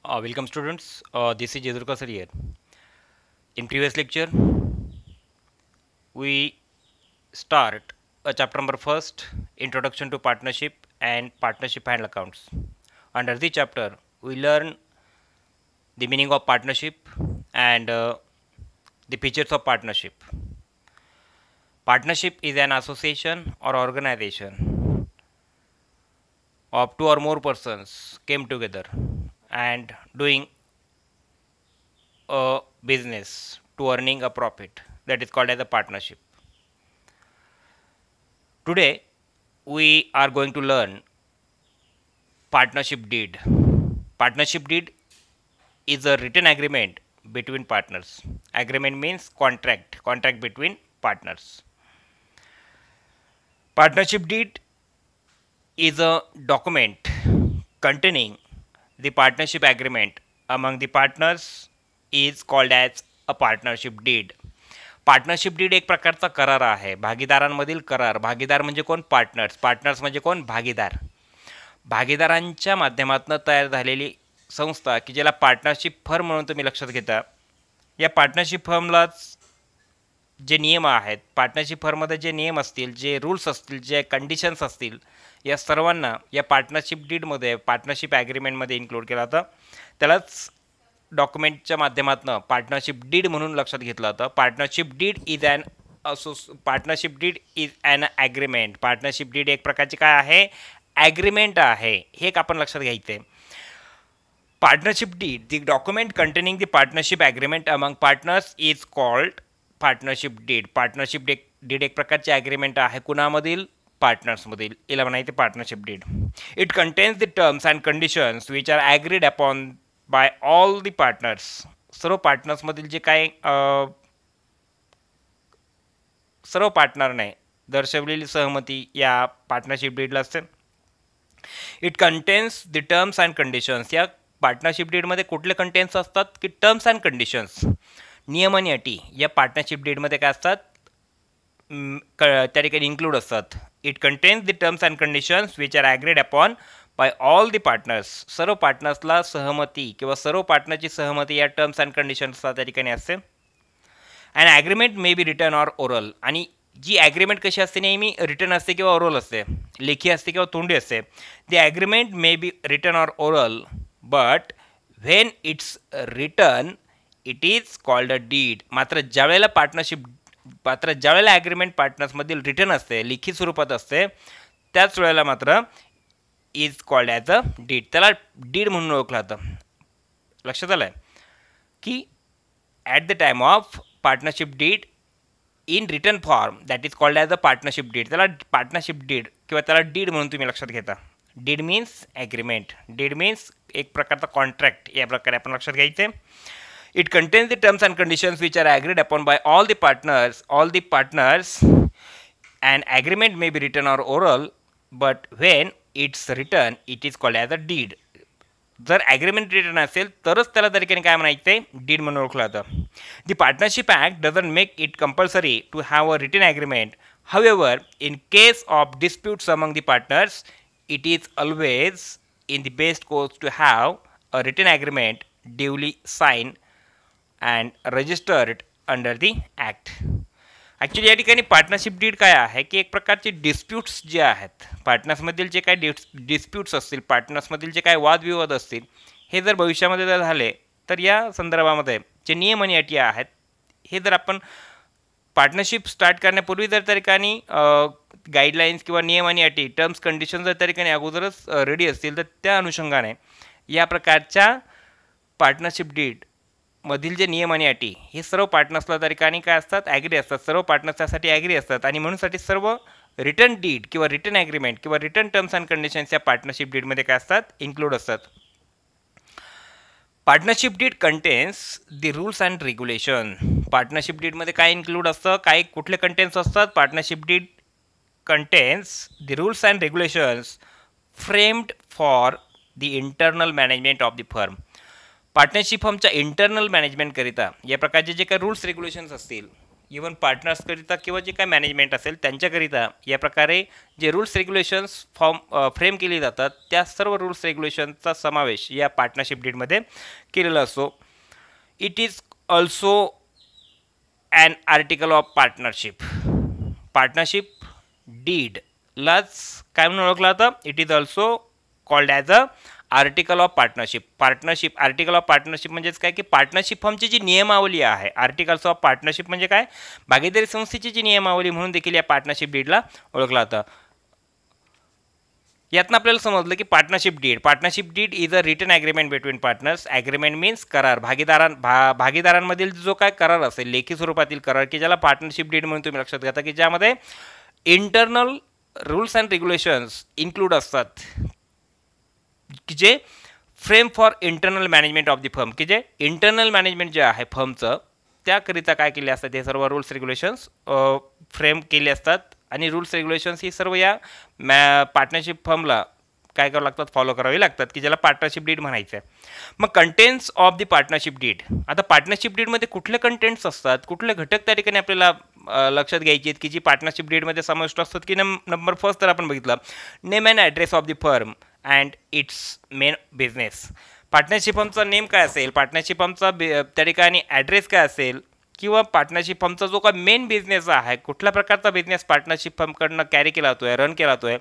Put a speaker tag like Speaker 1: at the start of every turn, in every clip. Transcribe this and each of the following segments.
Speaker 1: Welcome students. This is Jedurka sir here. In previous lecture, we start chapter number first, Introduction to Partnership and Partnership Handle Accounts. Under the chapter, we learn the meaning of partnership and the features of partnership. Partnership is an association or organization of two or more persons came together and doing a business to earning a profit, that is called as a partnership. Today we are going to learn partnership deed. Partnership deed is a written agreement between partners. Agreement means contract between partners. Partnership deed is a document containing the partnership agreement among the partners is called as a partnership deed. Partnership deed एक प्रकारचा करार आहे, भागीदारांमधील करार. भागीदार म्हणजे कोण? Partners. Partners म्हणजे कोण? भागीदार. भागीदारांच्या माध्यमातून तयार झालेली संस्था की ज्याला पार्टनरशिप फर्म म्हणून तुम्ही लक्षात घेता. या पार्टनरशिप फर्मलाच जे नियम आहेत, पार्टनरशिप फर्ममध्ये जे नियम असतील, जे रूल्स असतील, जे कंडिशन्स असतील, या सर्वांना या पार्टनरशिप डीडमध्ये, पार्टनरशिप ॲग्रीमेंटमध्ये इन्क्लूड केला होता. त्यालाच डॉक्युमेंटच्या माध्यमातून पार्टनरशिप डीड म्हणून लक्षात घेतलं होतं. Partnership deed is an agreement. Partnership deed एक प्रकारची काय आहे? ॲग्रीमेंट आहे. हे एक आपण लक्षात घ्यायचं आहे. Partnership deed, the document containing the partnership agreement among partners is called partnership deed. Partnership deed एक प्रकारची ॲग्रीमेंट आहे. कुणामधील? पार्टनर्समधील. याला म्हणायचे partnership deed. It contains the terms and conditions which are agreed upon by all the partners. सर्व पार्टनर्समधील जे काय सर्व पार्टनरने दर्शवलेली सहमती या पार्टनरशिप डीडला असते. It contains the terms and conditions. या पार्टनरशिप डीडमध्ये कुठले कंटेन्स असतात? की टर्म्स अँड कंडिशन्स, नियम आणि अटी या पार्टनरशिप डीडमध्ये काय असतात? त्या ठिकाणी इन्क्लूड असतात. It contains the terms and conditions which are agreed upon by all the partners. सर्व पार्टनर्सला सहमती किंवा सर्व पार्टनरची सहमती या टर्म्स अँड कंडिशन्सला त्या ठिकाणी असते. And agreement may be written or oral. आणि जी ॲग्रीमेंट कशी असते? नेहमी रिटर्न असते किंवा ओरल असते, लेखी असते किंवा तोंडी असते. The agreement may be written or oral, but when it's written it is called a deed. मात्र ज्यावेळेला ज्यावेळेला ॲग्रीमेंट पार्टनर्समधील रिटर्न असते, लिखित स्वरूपात असते, त्याच वेळेला मात्र is called as a deed. त्याला डीड म्हणून ओळखलं जातं. लक्षात आलं आहे की at the time of partnership deed in return form that is called as a partnership deed. त्याला पार्टनरशिप डीड किंवा त्याला डीड म्हणून तुम्ही लक्षात घेता. Deed means agreement. Deed means एक प्रकारचा कॉन्ट्रॅक्ट. या प्रकारे आपण लक्षात घ्यायचे. It contains the terms and conditions which are agreed upon by all the partners and agreement may be written or oral, but when it's written it is called as a did. जर agreement return असेल तरच त्याला त्या ठिकाणी काय म्हणायचं आहे? Did म्हणून ओळखलं जातं. The partnership act doesn't make it compulsory to have a written agreement. However in case of disputes among the partners it is always in the best course to have a written agreement duly sign and registered under the act. Actually या ठिकाणी partnership did काय आहे की एक प्रकारचे disputes जे आहेत, पार्टनर्समधील जे काय डिस्प्यूट्स असतील, पार्टनर्समधील जे काय वादविवाद असतील, हे जर भविष्यामध्ये जर झाले तर या संदर्भामध्ये जे नियम आणि अटी आहेत हे जर आपण पार्टनरशिप स्टार्ट करण्यापूर्वी जर त्या ठिकाणी गाईडलाईन्स किंवा नियम आणि अटी, टर्म्स कंडिशन जर त्या ठिकाणी अगोदरच रेडी असतील तर त्या अनुषंगाने या प्रकारच्या पार्टनरशिप डीड मधील जे नियम आणि अटी हे सर्व पार्टनर्सला त्या ठिकाणी काय असतात? ॲग्री असतात. सर्व पार्टनर्स त्यासाठी ॲग्री असतात आणि म्हणूनसाठी सर्व रिटर्न डीड किंवा रिटर्न ॲग्रीमेंट किंवा रिटर्न टर्म्स अँड कंडिशन्स या पार्टनरशिप डीडमध्ये काय असतात? इन्क्लूड असतात. Partnership deed contains the rules and regulation. Partnership डीडमध्ये काय इन्क्लूड असतं? काय कुठले कंटेन्स असतात? Partnership deed contains the rules and regulations framed for the internal management of the firm. Partnership फर्मच्या इंटरनल मॅनेजमेंटकरिता या प्रकारचे जे काही रूल्स रेग्युलेशन्स असतील इवन पार्टनर्सकरिता किंवा जे काय मॅनेजमेंट असेल त्यांच्याकरिता या प्रकारे जे रूल्स रेग्युलेशन्स फ्रेम केली जातात त्या सर्व रूल्स रेग्युलेशनचा समावेश या पार्टनरशिप डीडमध्ये केलेला असतो. It is also an article of partnership. Partnership डीडलाच काय म्हणून ओळखलं जातं? It is also called as a article of partnership. Article of partnership म्हणजेच काय की पार्टनरशिप फर्मची जी नियमावली आहे, आर्टिकल्स ऑफ पार्टनरशिप म्हणजे काय, भागीदारी संस्थेची जी नियमावली म्हणून देखील या पार्टनरशिप डीडला ओळखलं जातं. यातनं आपल्याला समजलं की partnership deed is a written agreement between partners. Agreement means करार, भागीदारांमधील जो काय करार असेल, लेखी स्वरूपातील करार, की ज्याला पार्टनरशिप डीड म्हणून तुम्ही लक्षात घेता, की ज्यामध्ये internal rules and regulations include असतात, की जे frame for internal management of the firm, की जे इंटरनल मॅनेजमेंट जे आहे फर्मचं त्याकरिता काय केले असतात, हे सर्व रूल्स रेग्युलेशन्स फ्रेम केले असतात. आणि रूल्स रेग्युलेशन्स ही सर्व या पार्टनरशिप फर्मला काय करावं लागतात, फॉलो करावे लागतात, की ज्याला पार्टनरशिप डीड म्हणायचं आहे. मग contents of the partnership deed. आता पार्टनरशिप डीडमध्ये कुठले कंटेंट्स असतात, कुठले घटक त्या ठिकाणी आपल्याला लक्षात घ्यायचे आहेत की जी पार्टनरशिप डीडमध्ये समाविष्ट असतात, की नंबर फर्स्ट तर आपण बघितलं name and address of the firm and its main business. Partnership फर्मचा नेम काय असेल, पार्टनरशिप फर्मचा त्या ठिकाणी ॲड्रेस काय असेल, किंवा पार्टनरशिप फर्मचा जो काय मेन बिझनेस आहे, कुठल्या प्रकारचा बिझनेस पार्टनरशिप फर्मकडनं कॅरी केला जातो आहे, रन केला जातो आहे,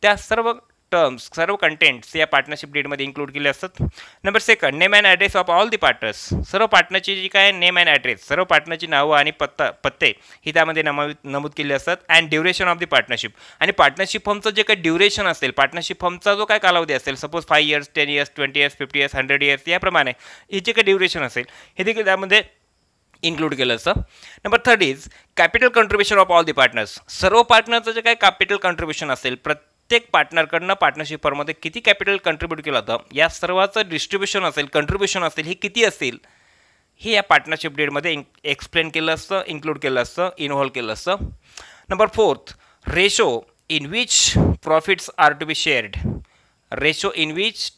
Speaker 1: त्या सर्व टर्म्स, सर्व कंटेंट्स या पार्टनरशिप डीडमध्ये इन्क्लूड केले असतात. Number second, name and address of all the partners. सर्व पार्टनरची जी काय नेम अँड ॲड्रेस, सर्व पार्टनरची नावं आणि पत्ते ही त्यामध्ये नमूद केले असतात. And duration of the partnership. आणि पार्टनरशिप फर्मचं जे काही ड्युरेशन असेल, पार्टनरशिप फर्मचा जो काय कालावधी असेल, suppose 5 years, 10 years, 20 years, 50 years, 100 years, याप्रमाणे हे जे काही ड्युरेशन असेल हे देखील त्यामध्ये इन्क्लूड केलं असतं. Number third is capital contribution of all the partners. सर्व पार्टनरचं जे काही कॅपिटल कॉन्ट्रीब्युशन असेल, प्रत्येक पार्टनरकडनं पार्टनरशिप फर्ममध्ये किती कॅपिटल कॉन्ट्रीब्यूट केलं होतं, या सर्वाचं डिस्ट्रीब्युशन असेल, कॉन्ट्रीब्युशन असेल, हे किती असेल हे या पार्टनरशिप डीडमध्ये एक्सप्लेन केलं असतं, इन्क्लूड केलं असतं, इन्व्हॉल्व केलं असतं. Number fourth, ratio in which profits are to be shared. Ratio in which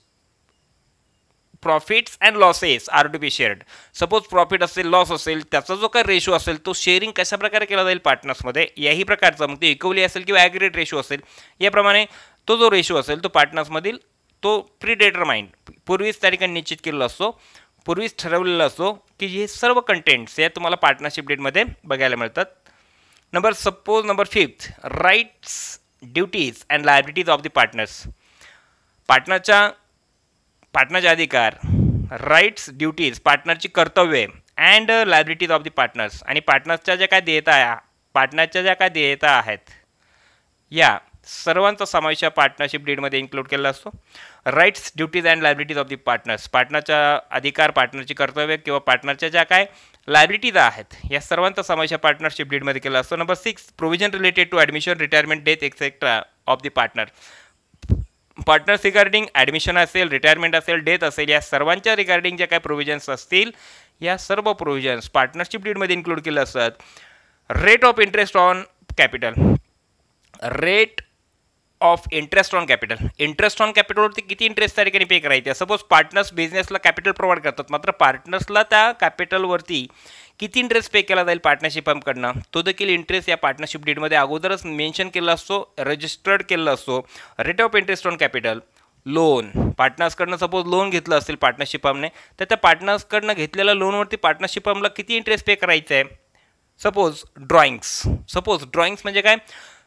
Speaker 1: profits and losses are to be shared. Suppose profit असेल, लॉस असेल, त्याचा जो काही रेशो असेल तो शेअरिंग कशा प्रकारे केला जाईल पार्टनर्समध्ये, याही प्रकारचा, मग ते इक्वली असेल किंवा ॲग्रिगेट रेशो असेल, याप्रमाणे तो जो रेशो असेल तो पार्टनर्समधील तो प्रीडेटरमाइंड पूर्वीच त्या ठिकाणी निश्चित केलेला असतो, पूर्वीच ठरवलेला असतो, की हे सर्व कंटेंट्स या तुम्हाला पार्टनरशिप डीडमध्ये बघायला मिळतात. Number fifth, rights, duties and liabilities of the partners. पार्टनरचे अधिकार, राईट्स, ड्युटीज, पार्टनरची कर्तव्ये and liabilities of the partners. आणि पार्टनरच्या ज्या काय देयता आहेत या सर्वांचा समावेश पार्टनरशिप डीडमध्ये इन्क्लूड केला असतो. Rights, duties and liabilities of the partners. पार्टनरचा अधिकार, पार्टनरची कर्तव्य किंवा पार्टनरच्या ज्या काय लायबिलिटीज आहेत या सर्वांचा समावेश पार्टनरशिप डीडमध्ये केला असतो. Number 6, provision related to admission, retirement, death etcetera of the partner. Partners regarding admission असेल, रिटायरमेंट असेल, डेथ असेल, या सर्वांच्या रिगार्डिंग ज्या काही प्रोव्हिजन्स असतील या सर्व प्रोव्हिजन्स पार्टनरशिप डीडमध्ये इन्क्लूड केले असतात. Rate of interest on capital. Rate of interest on capital. Interest on कॅपिटलवरती किती इंटरेस्ट त्या ठिकाणी पे करायचे. सपोज पार्टनर्स बिझनेसला कॅपिटल प्रोव्हाइड करतात, मात्र पार्टनर्सला त्या कॅपिटलवरती किती इंटरेस्ट पे केला जाईल पार्टनरशिप फर्मकडनं, तो देखील इंटरेस्ट या पार्टनरशिप डीडमध्ये अगोदरच मेन्शन केला असतो, रजिस्टर्ड केलेला असतो. Rate of interest on capital. Loan, पार्टनर्सकडनं सपोज लोन घेतलं असेल पार्टनरशिप फर्मने, तर त्या पार्टनर्सकडनं घेतलेल्या लोनवरती पार्टनरशिप फर्मला किती इंटरेस्ट पे करायचं आहे. सपोज ड्रॉइंग्स म्हणजे काय,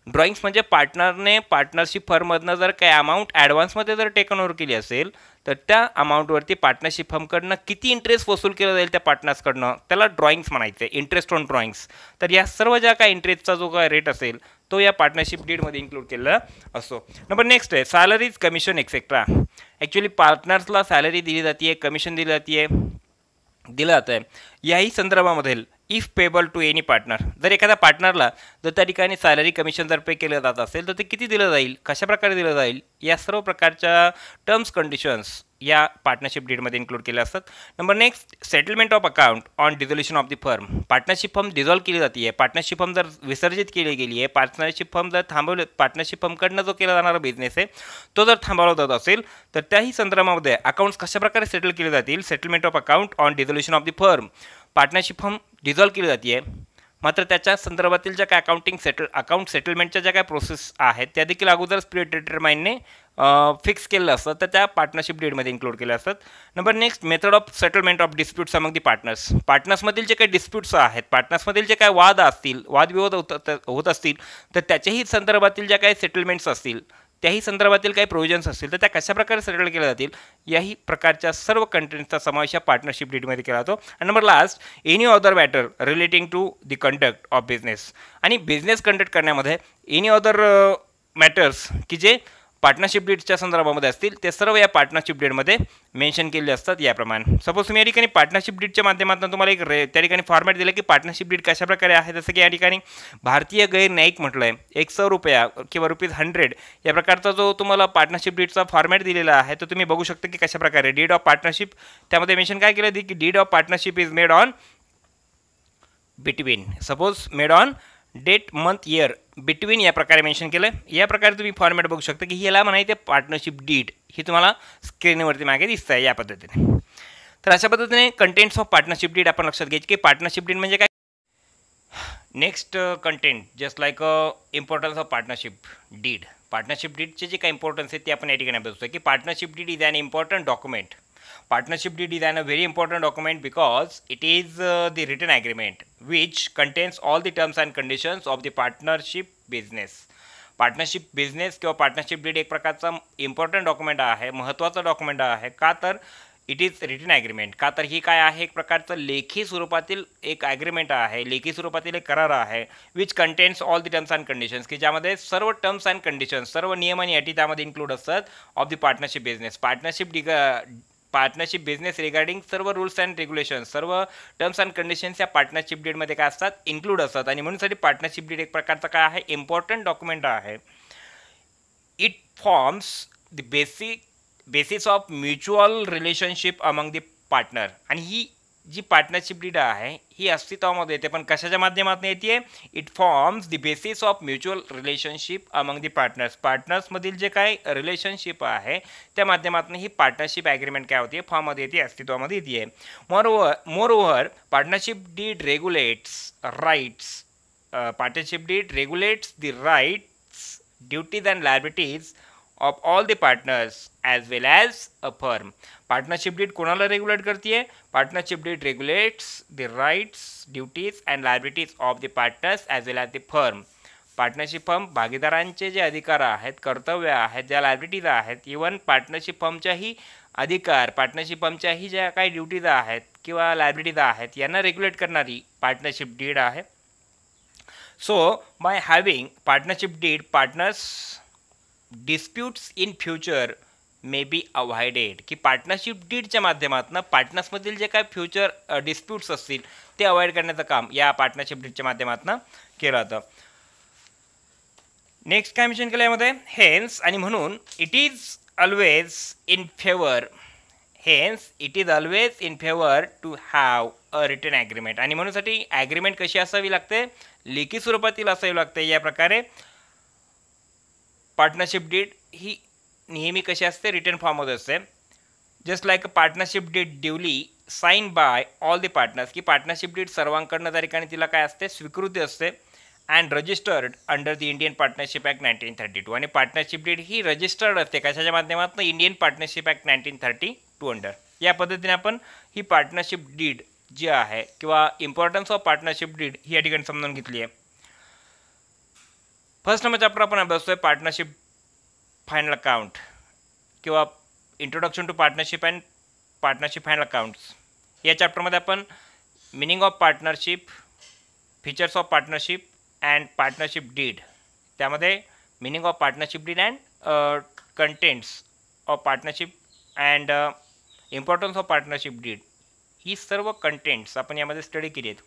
Speaker 1: ड्रॉइंग्स म्हणजे पार्टनरने पार्टनरशिप फर्ममधनं जर काही अमाऊंट ॲडव्हान्समध्ये जर टेकन ओव्हर केली असेल तर त्या अमाऊंटवरती पार्टनरशिप फर्मकडनं किती इंटरेस्ट वसूल केला जाईल त्या पार्टनर्सकडनं, त्याला ड्रॉइंग्स म्हणायचे, इंटरेस्ट ऑन ड्रॉइंग्स. तर या सर्व ज्या काय इंटरेस्टचा जो काय रेट असेल तो या पार्टनरशिप डीडमध्ये इन्क्लूड केलेला असतो. नंबर नेक्स्ट आहे सॅलरीज, कमिशन एक्सेट्रा. ॲक्च्युली पार्टनर्सला सॅलरी दिली जाते, कमिशन दिलं जातं आहे. याही संदर्भामधील if payable to any partner, जर एखाद्या पार्टनरला जर त्या ठिकाणी सॅलरी कमिशन जर पे केलं जात असेल तर ते किती दिलं जाईल, कशा प्रकारे दिलं जाईल, या सर्व प्रकारच्या टर्म्स कंडिशन्स या पार्टनरशिप डीडमध्ये इन्क्लूड केल्या असतात. Number next, settlement of account on dissolution of the firm. Partnership firm dissolve केली जाते आहे, पार्टनरशिप फर्म जर विसर्जित केली गेली आहे, पार्टनरशिप फर्म जर थांबवले, पार्टनरशिप फर्मकडनं जो केला जाणारा बिझनेस आहे तो जर थांबवला जात असेल तर त्याही संदर्भामध्ये अकाउंट्स कशाप्रकारे सेटल केले जातील. Settlement of account on dissolution of the firm. Partnership firm dissolve केली जाते आहे, मात्र त्याच्या संदर्भातील ज्या काय अकाउंट सेटलमेंटच्या ज्या काय प्रोसेस आहेत त्या देखील अगोदर स्पिरिट डिटरमाइनने फिक्स केलेलं असतं, तर त्या पार्टनरशिप डीडमध्ये इन्क्लूड केल्या असतात. Number next, method of settlement of disputes among the पार्टनर्समधील जे काही डिस्प्यूट्स आहेत, पार्टनर्समधील जे काही वादविवाद होत असतील, तर त्याच्याही संदर्भातील ज्या काही सेटलमेंट्स असतील, त्याही संदर्भातील काही प्रोव्हिजन्स असतील, तर त्या कशा प्रकारे सेटल केल्या जातील याही प्रकारच्या सर्व कंटेंट्सचा समावेश या पार्टनरशिप डीडमध्ये केला जातो. आणि number last, any other matter relating to the conduct of business. आणि बिझनेस कंडक्ट करण्यामध्ये एनी अदर मॅटर्स की जे पार्टनरशिप डीडच्या संदर्भामध्ये असतील ते सर्व या पार्टनरशिप डीडमध्ये मेन्शन केले असतात याप्रमाणे. सपोज तुम्ही या ठिकाणी पार्टनरशिप डीडच्या माध्यमातून तुम्हाला एक त्या ठिकाणी फॉर्मॅट दिलं की पार्टनरशिप डीड कशा प्रकारे आहे, जसं की या ठिकाणी भारतीय गैर न्यायिक म्हटलं आहे, ₹100 किंवा ₹100 या प्रकारचा जो तुम्हाला पार्टनरशिप डीडचा फॉर्मॅट दिलेला आहे तो तुम्ही बघू शकता की कशा प्रकारे डीड ऑफ पार्टनरशिप, त्यामध्ये मेन्शन काय केलं की deed of partnership is made on between, suppose made on date month year between या प्रकारे मेन्शन केलं. या प्रकारे तुम्ही फॉर्मॅट बघू शकता की ह्याला म्हणायचे पार्टनरशिप डीड, ही तुम्हाला स्क्रीनवरती मागे दिसत आहे या पद्धतीने. तर अशा पद्धतीने कंटेंट्स ऑफ पार्टनरशिप डीड आपण लक्षात घ्यायचे की पार्टनरशिप डीड म्हणजे काय. Next content just like importance of partnership deed. Partnership डीडचे जे काही इम्पॉर्टन्स आहे ते आपण या ठिकाणी अभ्यासतोय की partnership deed is an important document. Partnership deed is a very important document because it is the written agreement which contains all the terms and conditions of the partnership business. Partnership business किंवा partnership deed एक प्रकारचा important document आहे, महत्त्वाचा document आहे. का तर it is return agreement, का तर ही काय आहे, एक प्रकारचं लेखी स्वरूपातील एक ॲग्रीमेंट आहे, लेखी स्वरूपातील एक करार आहे, which contains all the terms and conditions, की ज्यामध्ये सर्व टर्म्स अँड कंडिशन्स, सर्व नियम आणि अटी त्यामध्ये इन्क्लूड असतात of the partnership business. Partnership business regarding सर्व रूल्स अँड रेग्युलेशन्स, सर्व टर्म्स अँड कंडिशन्स या पार्टनरशिप डीडमध्ये काय असतात, इन्क्लूड असतात. आणि म्हणूनसाठी पार्टनरशिप डीड एक प्रकारचा काय आहे, इम्पॉर्टंट डॉक्युमेंट आहे. It forms the basis of mutual relationship among the partner. आणि ही जी पार्टनरशिप डीड आहे ही अस्तित्वामध्ये येते, पण कशाच्या माध्यमातून येते, it forms the basis of mutual relationship among the पार्टनर्समधील जे काय रिलेशनशिप आहे त्या माध्यमातून ही पार्टनरशिप ॲग्रीमेंट काय होते, फॉर्ममध्ये येते, अस्तित्वामध्ये येते. More partnership deed regulates rights. Partnership deed regulates the rights, duties and liabilities of all the partners as well as a firm. Partnership deed कोणाला रेग्युलेट करते, partnership deed regulates the rights, duties and liabilities of the partners as well as the firm. Partnership firm भागीदारांचे जे अधिकार आहेत, कर्तव्य आहेत, ज्या liabilities आहेत, इवन पार्टनरशिप फर्मच्याही अधिकार, पार्टनरशिप फर्मच्याही ज्या काही ड्युटीज आहेत किंवा लायबिलिटीज आहेत यांना रेग्युलेट करणारी पार्टनरशिप डीड आहे. So by having partnership deed, partners disputes in future may be avoided. की पार्टनरशिप डीडच्या माध्यमातून पार्टनर्समधील जे काय फ्युचर डिस्प्यूट्स असतील ते अवॉइड करण्याचं काम या पार्टनरशिप डीडच्या माध्यमातून केलं जातं. नेक्स्ट काय मेन्शन केलं यामध्ये, हेन्स आणि म्हणून it is always in favour, hence it is always in favour to have a written agreement. आणि म्हणूनसाठी ॲग्रीमेंट कशी असावी लागते, लेखी स्वरूपातील असावी लागते. या प्रकारे पार्टनरशिप डीड ही नेहमी कशी असते, रिटन फॉर्ममध्ये असते. Just like a partnership deed duly sign by all the partners, की पार्टनरशिप डीड सर्वांकडनं त्या ठिकाणी तिला काय असते, स्वीकृती असते. And registered under the Indian partnership act 1932. आणि पार्टनरशिप डीड ही रजिस्टर्ड असते कशाच्या माध्यमातून, इंडियन पार्टनरशिप ॲक्ट 1932 अंडर. या पद्धतीने आपण ही पार्टनरशिप डीड जी आहे किंवा इम्पॉर्टन्स ऑफ पार्टनरशिप डीड ही या ठिकाणी समजून घेतली आहे. फर्स्ट नंबर चॅप्टर आपण अभ्यासतोय पार्टनरशिप फायनल अकाउंट किंवा introduction to partnership and partnership final accounts. या चॅप्टरमध्ये आपण meaning of partnership, features of partnership and partnership deed, त्यामध्ये meaning of partnership deed and contents of partnership and importance of partnership deed, ही सर्व contents आपण यामध्ये study केली आहेत.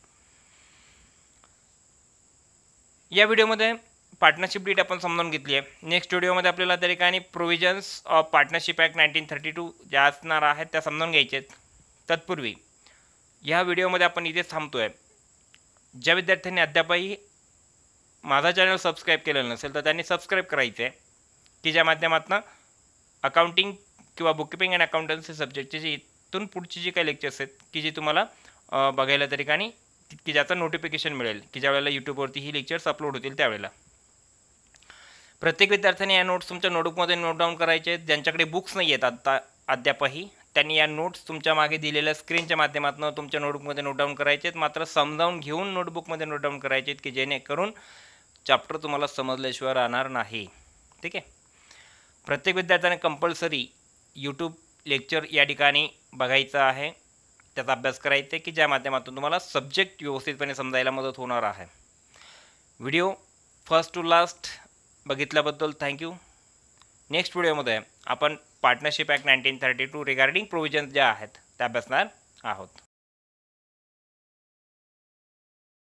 Speaker 1: या व्हिडिओमध्ये पार्टनरशिप डीड आपण समजून घेतली आहे. नेक्स्ट व्हिडिओमध्ये आपल्याला त्या ठिकाणी प्रोव्हिजन्स ऑफ पार्टनरशिप ॲक्ट 1932 ज्या असणार आहेत त्या समजून घ्यायचे आहेत. तत्पूर्वी ह्या व्हिडिओमध्ये आपण इथे थांबतो आहे. ज्या विद्यार्थ्यांनी अद्यापही माझा चॅनल सबस्क्राईब केलेलं नसेल तर त्यांनी सबस्क्राईब करायचं आहे, की ज्या माध्यमातून अकाउंटिंग किंवा बुककीपिंग अँड अकाउंटन्सी सब्जेक्टचे जे इथून पुढची जी काही लेक्चर्स आहेत की जी तुम्हाला बघायला त्या ठिकाणी की ज्याचं नोटिफिकेशन मिळेल की ज्या वेळेला यूट्यूबवरती ही लेक्चर्स अपलोड होतील त्यावेळेला. प्रत्येक विद्यार्थ्याने या नोट्स तुमच्या नोटबुकमध्ये नोट डाऊन करायचे आहेत. ज्यांच्याकडे बुक्स नाही आहेत आता अद्यापही, त्यांनी या नोट्स तुमच्या मागे दिलेल्या स्क्रीनच्या माध्यमातून तुमच्या नोटबुकमध्ये नोट डाऊन करायचे आहेत. मात्र समजावून घेऊन नोटबुकमध्ये नोट डाऊन करायचे आहेत की जेणेकरून चॅप्टर तुम्हाला समजल्याशिवाय राहणार नाही. ठीक आहे. प्रत्येक विद्यार्थ्याने कंपल्सरी यूट्यूब लेक्चर या ठिकाणी बघायचं आहे, त्याचा अभ्यास करायचा आहे की ज्या माध्यमातून तुम्हाला सब्जेक्ट व्यवस्थितपणे समजायला मदत होणार आहे. व्हिडिओ फर्स्ट टू लास्ट बघितल्याबद्दल थँक्यू. नेक्स्ट व्हिडिओमध्ये आपण पार्टनरशिप ॲक्ट 1932 रिगार्डिंग प्रोव्हिजन्स ज्या आहेत त्या अभ्यासणार आहोत.